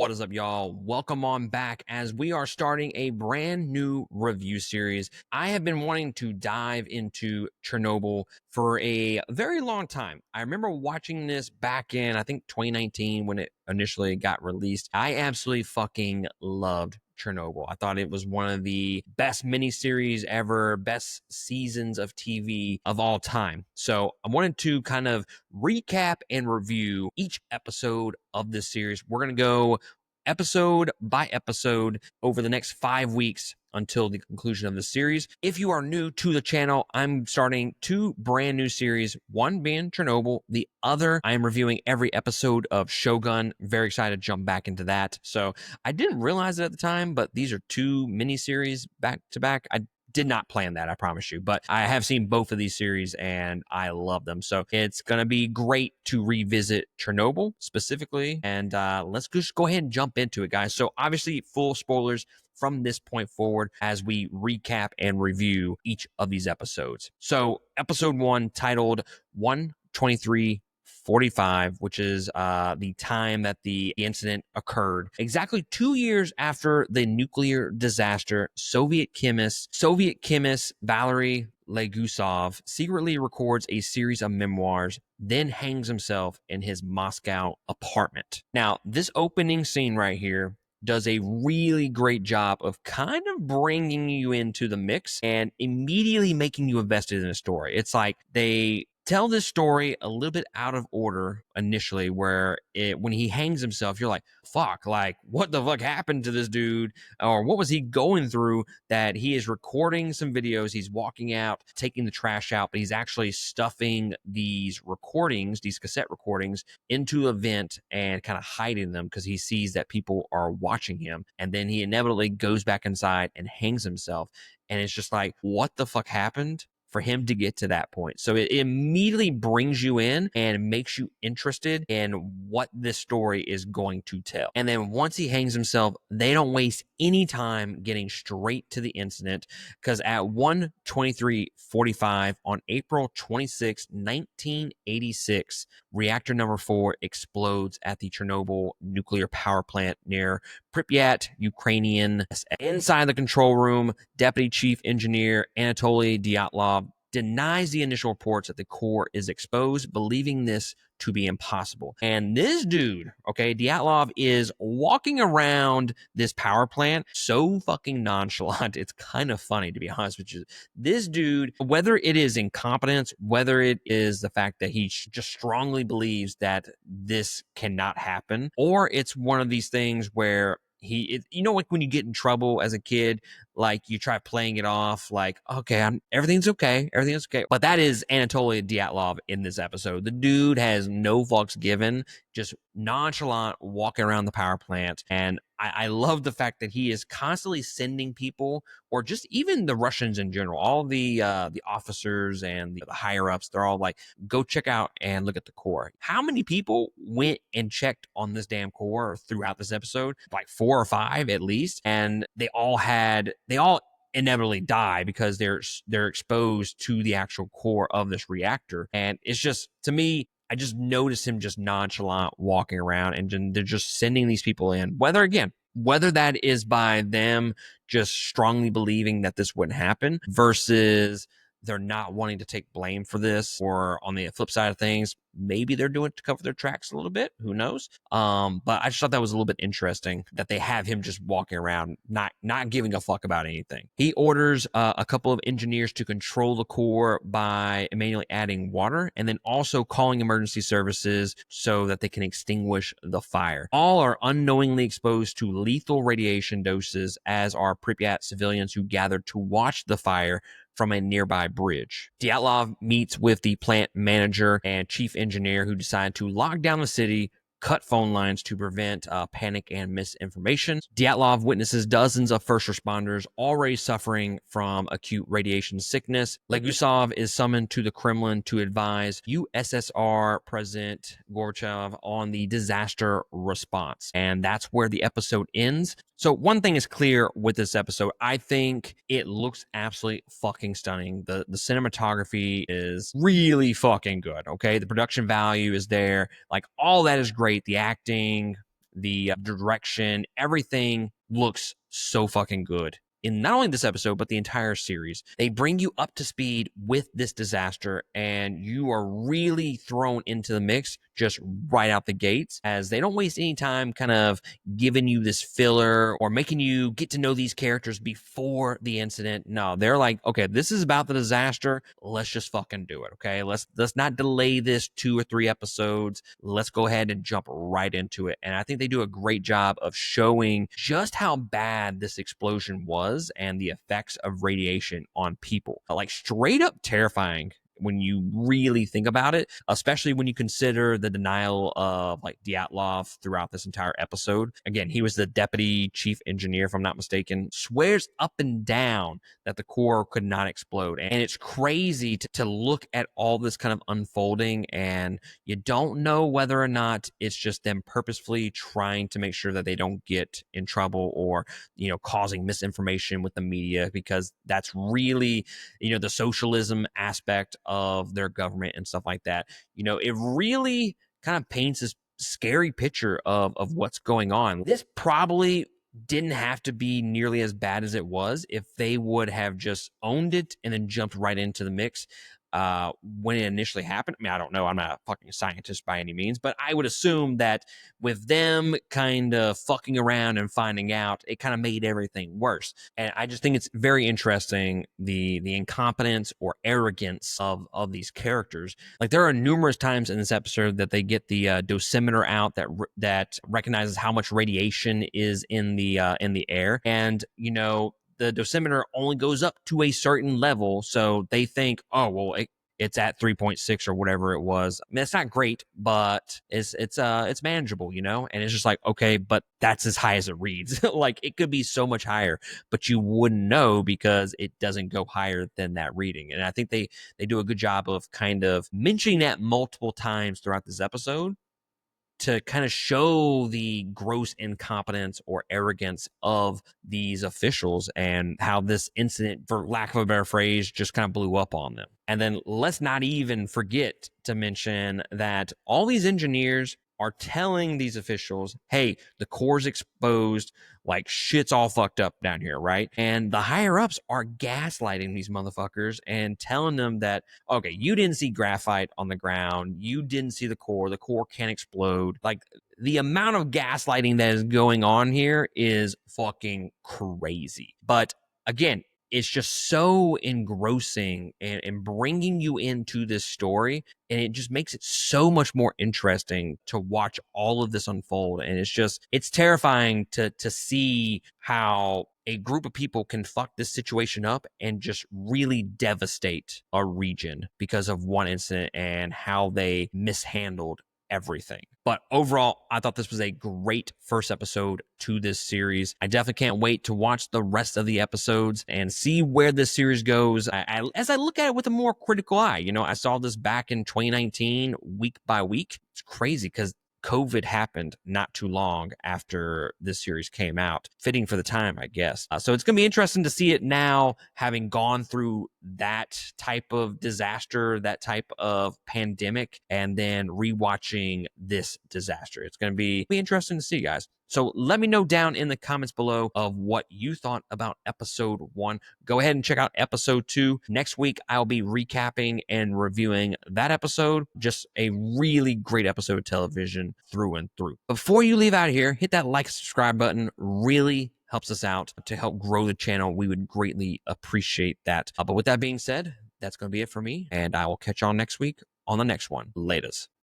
What is up, y'all? Welcome on back as we are starting a brand new review series. I have been wanting to dive into Chernobyl for a very long time. I remember watching this back in, I think, 2019 when it initially got released. I absolutely fucking loved Chernobyl. I thought it was one of the best miniseries ever, best seasons of TV of all time. So I wanted to kind of recap and review each episode of this series. We're going to go episode by episode over the next 5 weeks until the conclusion of the series. If you are new to the channel, I'm starting two brand new series, one being Chernobyl, the other I am reviewing every episode of Shogun. Very excited to jump back into that. So I didn't realize it at the time, but these are two miniseries back to back. I did not plan that, I promise you, but I have seen both of these series and I love them. So it's going to be great to revisit Chernobyl specifically. And let's just go ahead and jump into it, guys. So obviously, full spoilers from this point forward as we recap and review each of these episodes. So episode 1, titled 12345, which is the time that the incident occurred. Exactly 2 years after the nuclear disaster, Soviet chemist Valery Legusov secretly records a series of memoirs, then hangs himself in his Moscow apartment. Now, this opening scene right here does a really great job of kind of bringing you into the mix and immediately making you invested in the story. It's like they tell this story a little bit out of order initially, where when he hangs himself, you're like, fuck, like, what the fuck happened to this dude? Or what was he going through that he is recording some videos? He's walking out, taking the trash out, but he's actually stuffing these recordings, these cassette recordings, into a vent and kind of hiding them because he sees that people are watching him. And then he inevitably goes back inside and hangs himself. And it's just like, what the fuck happened for him to get to that point? So it immediately brings you in and makes you interested in what this story is going to tell. And then once he hangs himself, they don't waste any time getting straight to the incident, because at 1:23:45 on April 26, 1986, reactor number 4 explodes at the Chernobyl nuclear power plant near Pripyat, Ukrainian. Inside the control room, Deputy Chief Engineer Anatoly Dyatlov denies the initial reports that the core is exposed, believing this to be impossible. And this dude, okay, Dyatlov, is walking around this power plant so fucking nonchalant. It's kind of funny, to be honest with you. This dude, whether it is incompetence, whether it is the fact that he just strongly believes that this cannot happen, or it's one of these things where like when you get in trouble as a kid, like you try playing it off like, okay, everything's okay. But that is Anatoly Dyatlov in this episode. The dude has no fucks given, just nonchalant walking around the power plant. And I love the fact that he is constantly sending people, or just even the Russians in general, all the officers and the higher ups, they're all like, go check out and look at the core. How many people went and checked on this damn core throughout this episode? Like 4 or 5 at least. And they all inevitably die because they're exposed to the actual core of this reactor. And it's just, to me, I just noticed him just nonchalant walking around, and they're just sending these people in. Whether that is by them just strongly believing that this wouldn't happen versus they're not wanting to take blame for this, or on the flip side of things, maybe they're doing it to cover their tracks a little bit. Who knows? But I just thought that was a little bit interesting that they have him just walking around, not giving a fuck about anything. He orders a couple of engineers to control the core by manually adding water, and then also calling emergency services so that they can extinguish the fire. All are unknowingly exposed to lethal radiation doses, as are Pripyat civilians who gathered to watch the fire from a nearby bridge. Dyatlov meets with the plant manager and chief engineer, who decide to lock down the city, cut phone lines to prevent panic and misinformation. Dyatlov witnesses dozens of first responders already suffering from acute radiation sickness. Legusov is summoned to the Kremlin to advise USSR President Gorbachev on the disaster response. And that's where the episode ends. So one thing is clear with this episode. I think it looks absolutely fucking stunning. The cinematography is really fucking good, okay? The production value is there. Like, all that is great. The acting, the direction, everything looks so fucking good in not only this episode, but the entire series. They bring you up to speed with this disaster, and you are really thrown into the mix just right out the gates, as they don't waste any time kind of giving you this filler or making you get to know these characters before the incident. No, they're like, okay, this is about the disaster. Let's just fucking do it. Okay. Let's not delay this 2 or 3 episodes. Let's go ahead and jump right into it. And I think they do a great job of showing just how bad this explosion was and the effects of radiation on people. Like straight up terrifying when you really think about it, especially when you consider the denial of like Dyatlov throughout this entire episode. Again, he was the deputy chief engineer, if I'm not mistaken, swears up and down that the core could not explode. And it's crazy to look at all this kind of unfolding, and you don't know whether or not it's just them purposefully trying to make sure that they don't get in trouble or, causing misinformation with the media, because that's really, the socialism aspect of their government and stuff like that. It really kind of paints this scary picture of what's going on. This probably didn't have to be nearly as bad as it was if they would have just owned it and then jumped right into the mix when it initially happened. I mean, I don't know. I'm not a fucking scientist by any means, but I would assume that with them kind of fucking around and finding out, it kind of made everything worse. And I just think it's very interesting, the incompetence or arrogance of these characters. Like, there are numerous times in this episode that they get the dosimeter out that recognizes how much radiation is in the air, and the dosimeter only goes up to a certain level. So they think, oh, well, it's at 3.6 or whatever it was. I mean, it's not great, but it's manageable, And it's just like, okay, but that's as high as it reads. Like, it could be so much higher, but you wouldn't know because it doesn't go higher than that reading. And I think they do a good job of kind of mentioning that multiple times throughout this episode to kind of show the gross incompetence or arrogance of these officials and how this incident, for lack of a better phrase, just kind of blew up on them. And then let's not even forget to mention that all these engineers are telling these officials, hey, the core's exposed, like shit's all fucked up down here, right? And the higher ups are gaslighting these motherfuckers and telling them that, okay, you didn't see graphite on the ground, you didn't see the core can't explode. Like, the amount of gaslighting that is going on here is fucking crazy. But again, it's just so engrossing and bringing you into this story, and it just makes it so much more interesting to watch all of this unfold. And it's terrifying to see how a group of people can fuck this situation up and just really devastate a region because of one incident and how they mishandled everything. But overall, I thought this was a great first episode to this series. I definitely can't wait to watch the rest of the episodes and see where this series goes. As I look at it with a more critical eye, I saw this back in 2019, week by week. It's crazy because COVID happened not too long after this series came out. Fitting for the time, I guess. So it's going to be interesting to see it now, having gone through that type of disaster, that type of pandemic, and then rewatching this disaster. It's going to be interesting to see, guys. So let me know down in the comments below of what you thought about episode 1. Go ahead and check out episode 2. Next week, I'll be recapping and reviewing that episode. Just a really great episode of television through and through. Before you leave out of here, hit that like, subscribe button. Really helps us out to help grow the channel. We would greatly appreciate that. But with that being said, that's going to be it for me, and I will catch y'all next week on the next one. Laters.